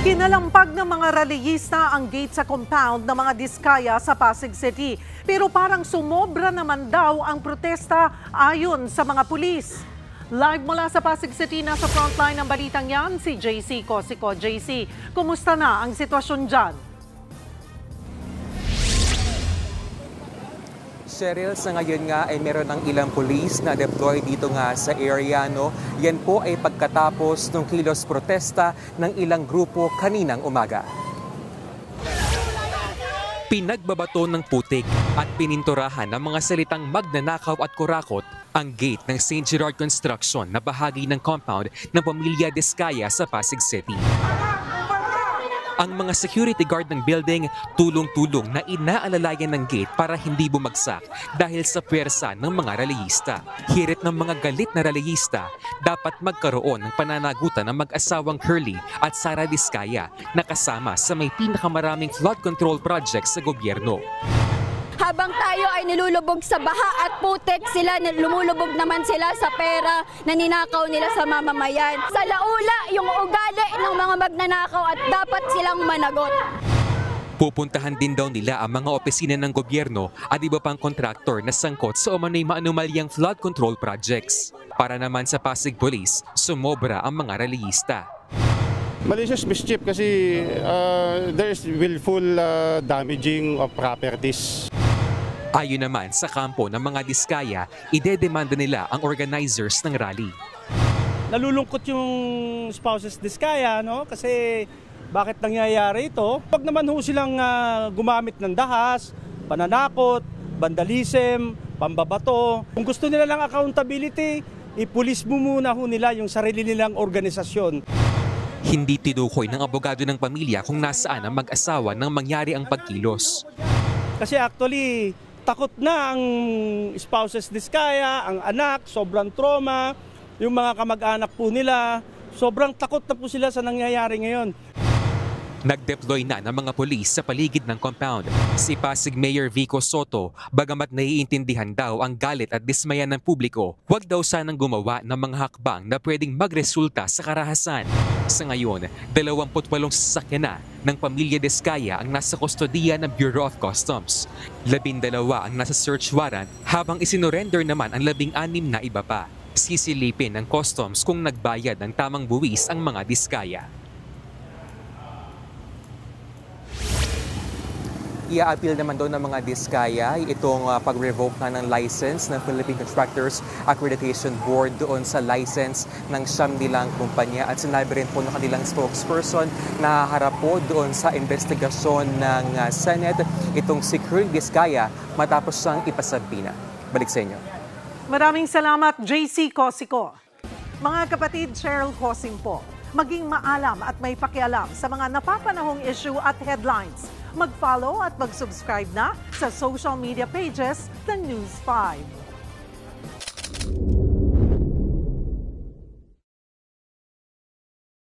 Kinalampag ng mga rallyista ang gate sa compound ng mga Diskaya sa Pasig City. Pero parang sumobra naman daw ang protesta ayon sa mga pulis. Live mula sa Pasig City, nasa frontline ng balitang yan, si JC Cosico. JC, kumusta na ang sitwasyon dyan? Cheryl, sa ngayon nga ay meron ng ilang police na deploy dito nga sa area. Yan po ay pagkatapos ng kilos protesta ng ilang grupo kaninang umaga. Pinagbabato ng putik at pininturahan ng mga salitang magnanakaw at kurakot ang gate ng St. Gerard Construction na bahagi ng compound ng pamilya Diskaya sa Pasig City. Ang mga security guard ng building tulong-tulong na inaalalayan ng gate para hindi bumagsak dahil sa pwersa ng mga rallyista. Hirit ng mga galit na rallyista, dapat magkaroon ng pananagutan ng mag-asawang Curly at Sara Diskaya na kasama sa may pinakamaraming flood control project sa gobyerno. Habang tayo ay nilulubog sa baha at putik, sila lumulubog naman sila sa pera na ninakaw nila sa mamamayan. Sa laula, yung ugali ng mga magnanakaw at dapat silang managot. Pupuntahan din daw nila ang mga opisina ng gobyerno at iba pang kontraktor na sangkot sa umano'y maanumalyang flood control projects. Para naman sa Pasig Police, sumobra ang mga rallyista. Malicious mischief kasi there is willful damaging of properties. Ayon naman sa kampo ng mga Diskaya, idedemanda nila ang organizers ng rally. Nalulungkot yung spouses Diskaya, no? Kasi bakit nangyayari ito? Pag naman ho silang gumamit ng dahas, pananakot, vandalism, pambabato. Kung gusto nila ng accountability, ipulis mo muna ho nila yung sarili nilang organisasyon. Hindi tinukoy ng abogado ng pamilya kung nasaan ang mag-asawa nang mangyari ang pagkilos. Kasi actually, takot na ang spouses Diskaya, ang anak, sobrang trauma, yung mga kamag-anak po nila, sobrang takot na po sila sa nangyayari ngayon. Nag-deploy na ng mga pulis sa paligid ng compound. Si Pasig Mayor Vico Soto, bagamat naiintindihan daw ang galit at dismaya ng publiko, huwag daw sanang gumawa ng mga hakbang na pwedeng magresulta sa karahasan. Sa ngayon, 28 sasakyan na ng pamilya Diskaya ang nasa kustodiya ng Bureau of Customs. 12 ang nasa search warrant habang isinorender naman ang 16 na iba pa. Sisilipin ng customs kung nagbayad ng tamang buwis ang mga Diskaya. Ia-appeal naman doon ng mga Diskaya itong pag-revoke na ng license ng Philippine Contractors Accreditation Board doon sa license ng siyam nilang kumpanya at sinabi rin po ng kanilang spokesperson na harap po doon sa investigasyon ng Senate itong si Curly Diskaya matapos siyang ipasabina. Balik sa inyo. Maraming salamat, JC Cosico. Mga kapatid, Cheryl Cosing po. Maging maalam at may pakialam sa mga napapanahong issue at headlines. Mag-follow at mag-subscribe na sa social media pages ng News 5.